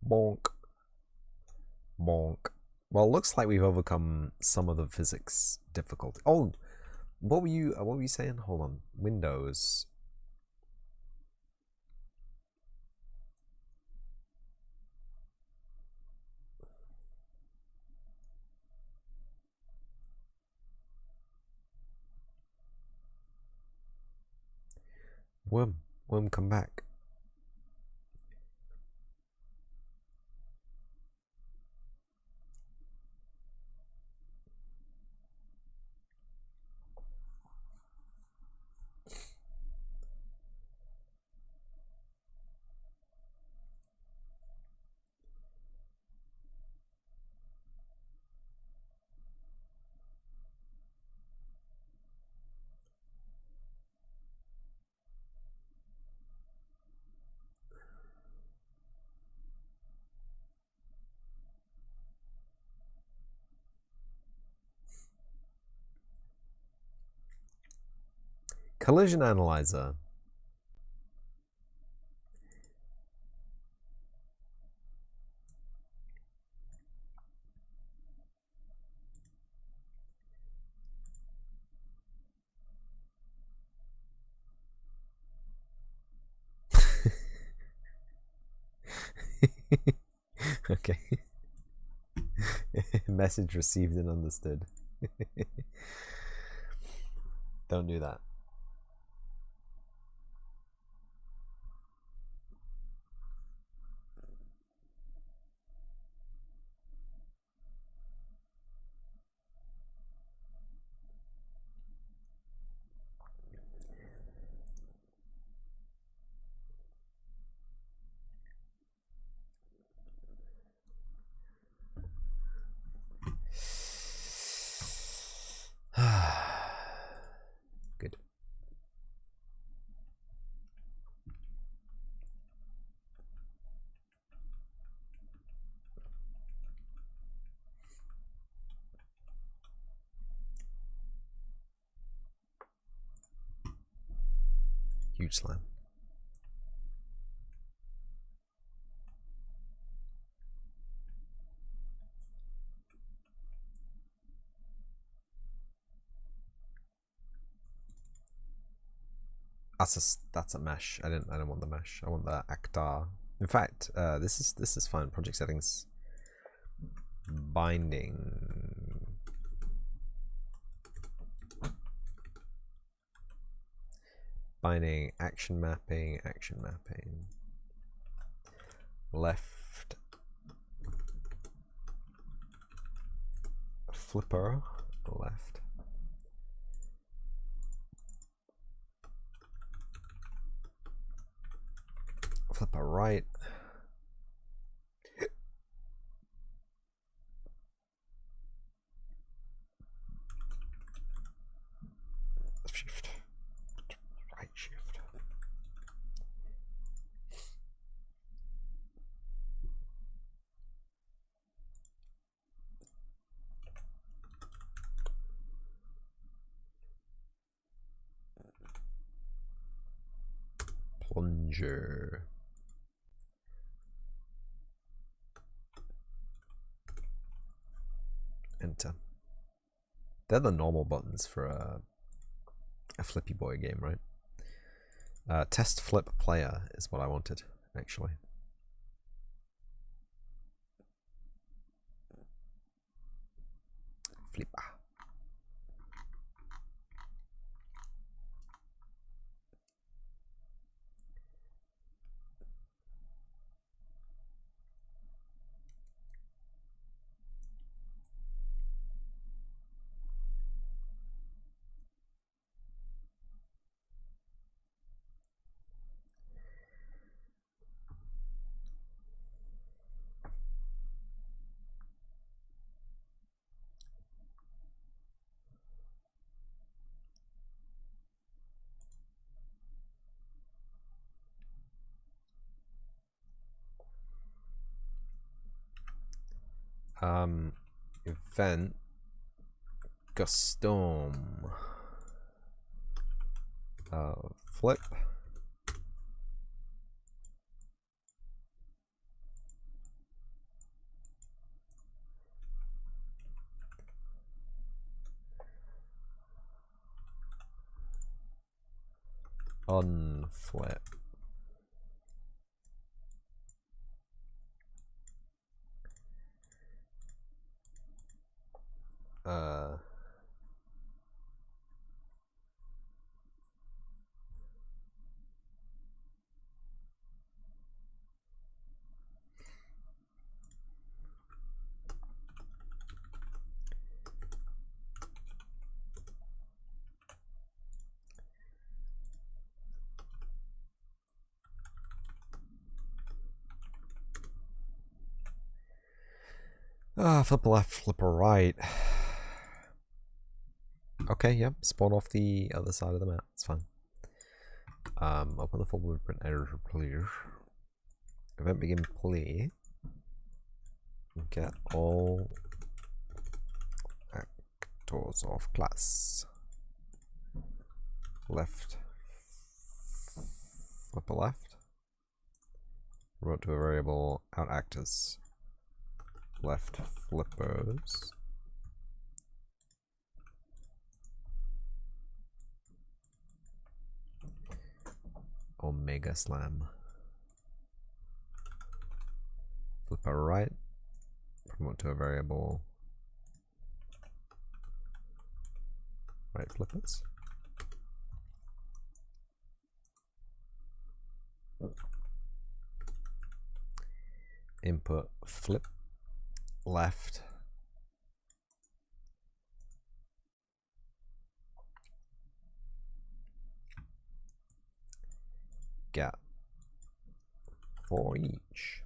Bonk. Bonk. Well, it looks like we've overcome some of the physics difficulty. Oh, what were you saying? Hold on. Windows. Worm, come back. Collision analyzer. Okay. Message received and understood. Don't do that. Good. Huge slime. That's a mesh. I don't want the mesh. I want the actar. In fact, this is fine. Project settings, binding, action mapping, left flipper, left. Flipper right. Shift. Right shift. Plunger. Enter. They're the normal buttons for a Flippy Boy game, right? Test flip player is what I wanted, actually. Flipper. Event custom flip unflip. Flipper left, flipper right. Okay, yep, spawn off the other side of the map. It's fine. Open the full blueprint editor, please. Event begin play. Get all actors of class. Left. Flipper left. Wrote to a variable out actors. Left flippers. Omega slam. Flipper right. Promote to a variable. Right flippers. Input flip left. Gap for each.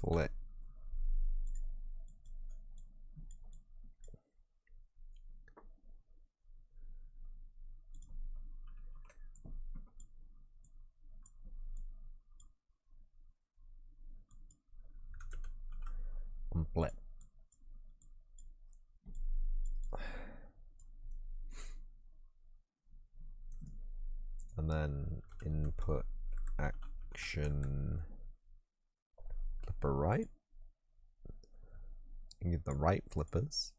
Flip. Flip. And then input action flipper right. and get the right flippers.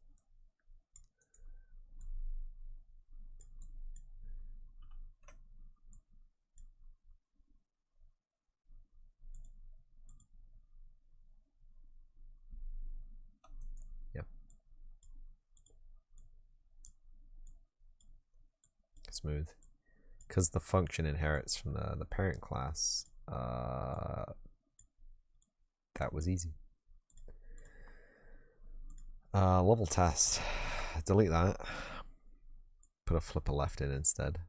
Yep. Smooth. Because the function inherits from the parent class, that was easy. Level test. Delete that. Put a flipper left in instead.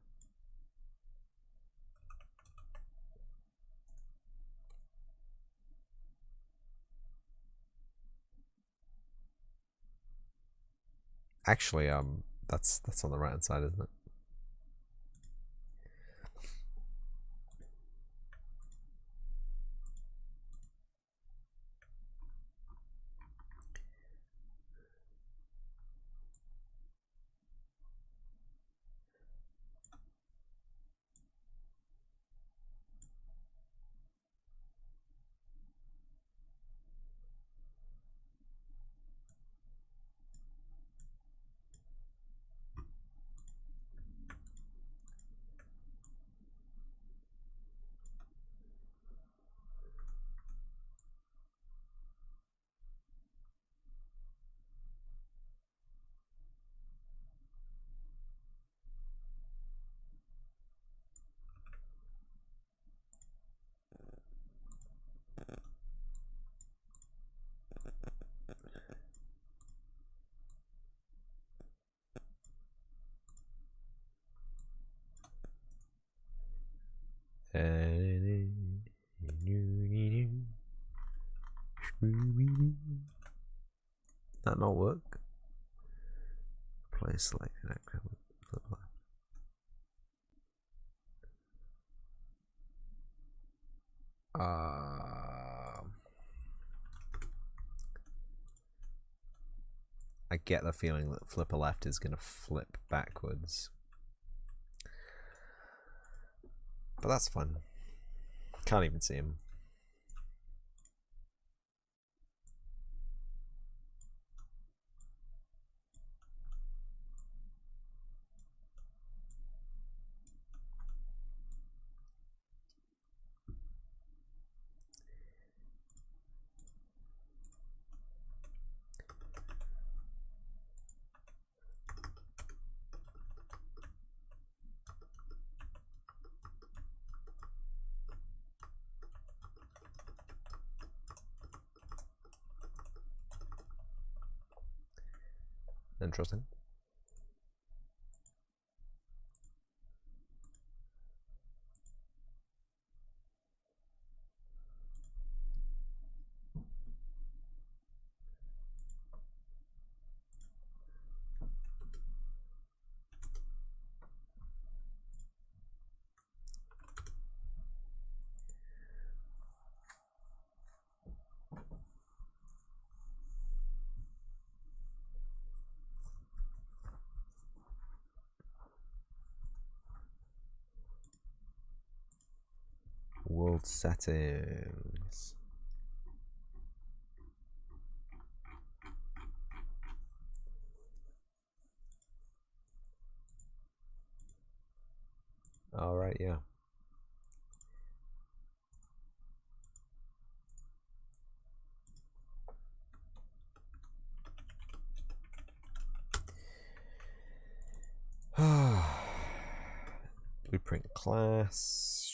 Actually, that's on the right hand side, isn't it? That not work? Play selected active. I get the feeling that flipper left is going to flip backwards. But that's fun. Can't even see him. Interesting. World settings. All right, yeah. Blueprint class.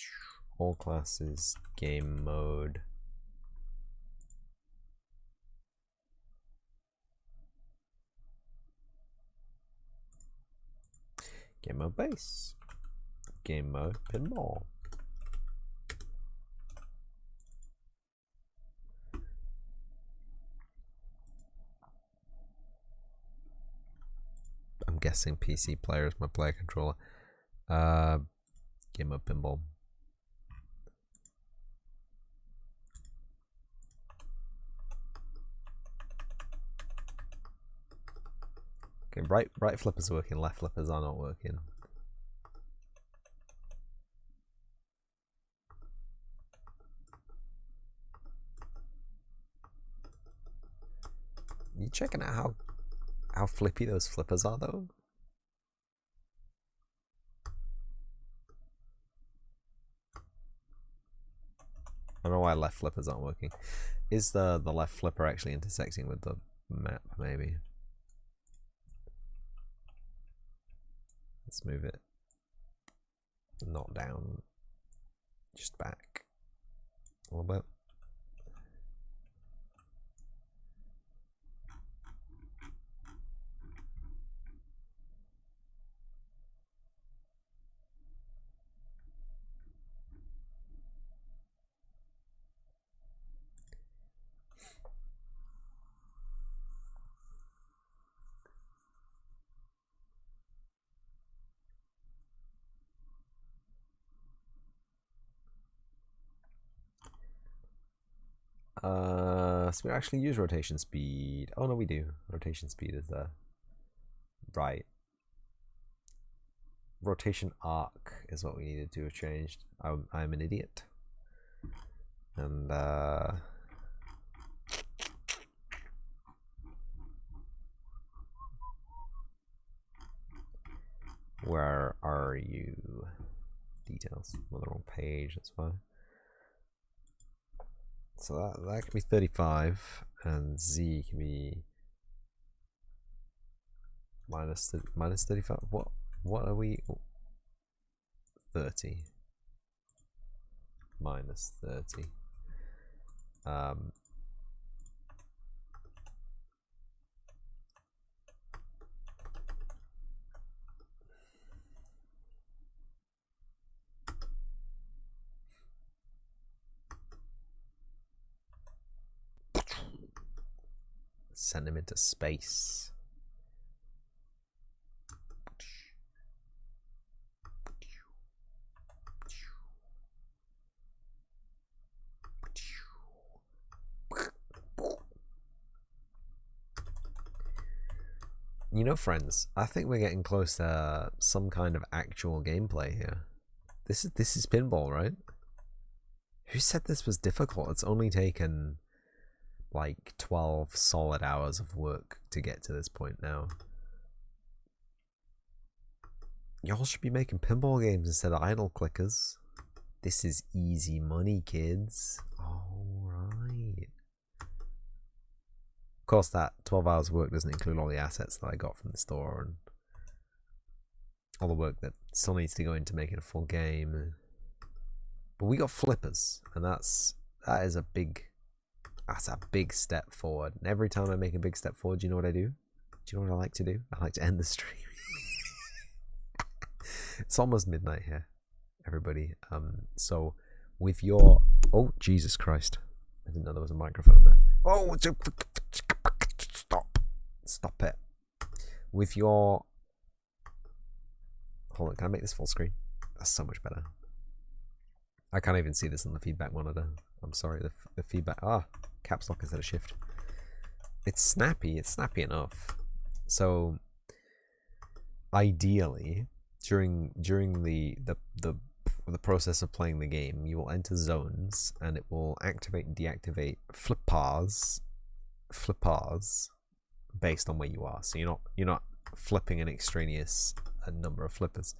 All classes. Game mode. Game mode base. Game mode pinball. I'm guessing PC player is my player controller. Game mode pinball. Okay, right flippers are working, left flippers are not working. You checking out how flippy those flippers are though? I don't know why left flippers aren't working. Is the left flipper actually intersecting with the map, maybe? Let's move it. Not down. Just back. A little bit. So we actually use rotation speed. Oh no, we do. Rotation speed is there. Right. Rotation arc is what we needed to have changed. I'm an idiot. And where are you? Details. I'm on the wrong page, that's why. So that can be 35, and Z can be minus 35. What are we? 30 minus 30. Send him into space. You know, friends, I think we're getting close to some kind of actual gameplay here. This is pinball, right? Who said this was difficult? It's only taken like 12 solid hours of work to get to this point now. Y'all should be making pinball games instead of idle clickers. This is easy money, kids. Alright. Of course, that 12 hours of work doesn't include all the assets that I got from the store and all the work that still needs to go into making a full game. But we got flippers, and that is a big step forward. And every time I make a big step forward, do you know what I do? Do you know what I like to do? I like to end the stream. It's almost midnight here, everybody. So with your Jesus Christ, I didn't know there was a microphone there. Oh, stop it. With your hold on, can I make this full screen? That's so much better. I can't even see this on the feedback monitor. I'm sorry, the feedback. Caps lock instead of shift. It's snappy. It's snappy enough. So ideally, during the process of playing the game, you will enter zones, and it will activate and deactivate flippers based on where you are. So you're not flipping an extraneous number of flippers.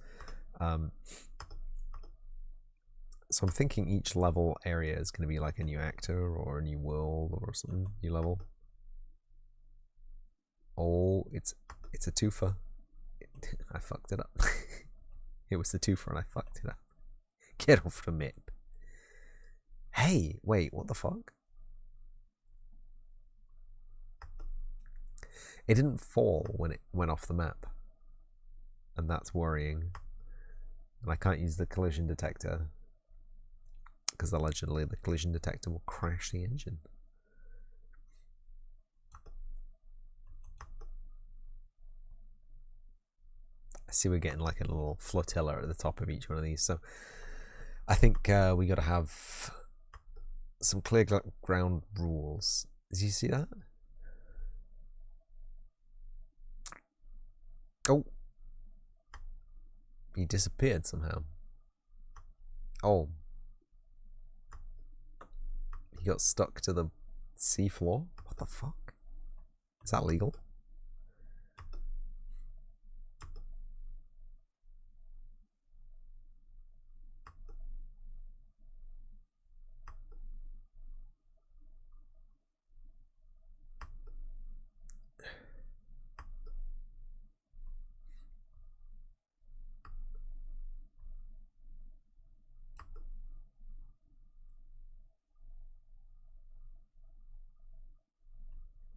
So I'm thinking each level area is going to be like a new actor or a new world or something. New level. Oh, it's a twofer. I fucked it up. It was a twofer and I fucked it up. Get off the map. Hey, wait, what the fuck? It didn't fall when it went off the map. And that's worrying. And I can't use the collision detector, because allegedly the collision detector will crash the engine. I see we're getting like a little flotilla at the top of each one of these, so I think we got to have some clear ground rules. Did you see that? Oh, he disappeared somehow. Oh, he got stuck to the sea floor. What the fuck? Is that legal?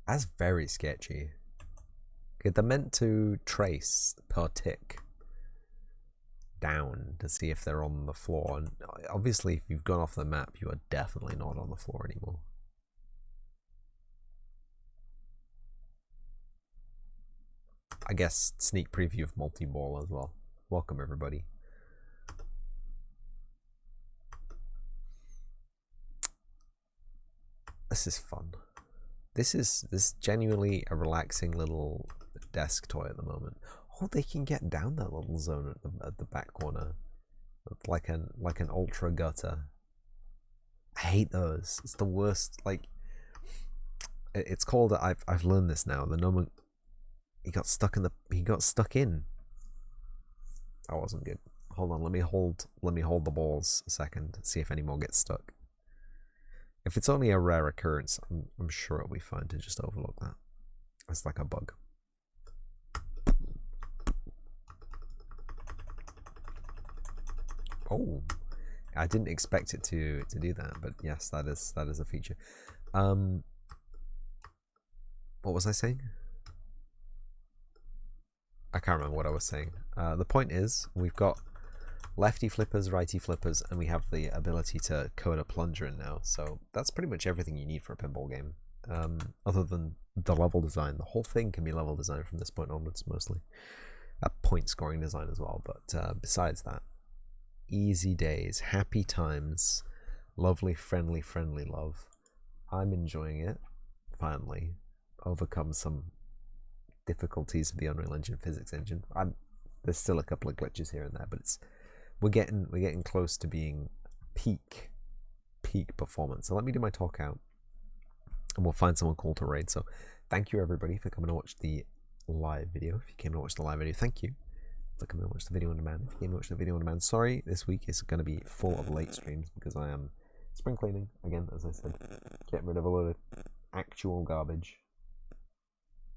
That's very sketchy. Okay, they're meant to trace per tick down to see if they're on the floor, and obviously if you've gone off the map, you are definitely not on the floor anymore. I guess sneak preview of multi-ball as well. Welcome everybody. This is fun. This is genuinely a relaxing little desk toy at the moment. Oh, they can get down that little zone at the back corner, like an ultra gutter. I hate those. It's the worst. Like, it's called. I've learned this now. The nomen. He got stuck in. That wasn't good. Hold on. Let me hold the balls a second. See if any more get stuck. If it's only a rare occurrence, I'm sure it'll be fine to just overlook that. It's like a bug. Oh, I didn't expect it to do that, but yes, that is a feature. What was I saying? I can't remember what I was saying. The point is, we've got lefty flippers, righty flippers, and we have the ability to code a plunger in now. So that's pretty much everything you need for a pinball game. Other than the level design, the whole thing can be level design from this point onwards, mostly. A point scoring design as well, but besides that, easy days, happy times, lovely, friendly love. I'm enjoying it. Finally, overcome some difficulties of the Unreal Engine physics engine. There's still a couple of glitches here and there, but we're getting close to being peak performance. So let me do my talk out, and we'll find someone cool to raid. So thank you everybody for coming to watch the live video. If you came to watch the live video, thank you for coming to watch the video on demand. If you came to watch the video on demand, sorry, this week is going to be full of late streams because I am spring cleaning again, as I said, getting rid of a load of actual garbage,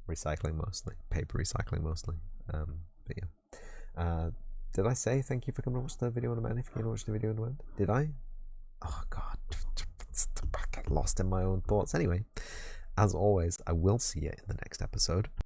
recycling mostly, paper recycling mostly. But yeah. Did I say thank you for coming to watch the video on demand? If you came to watch the video on demand, did I? Oh god, I get lost in my own thoughts. Anyway, as always, I will see you in the next episode.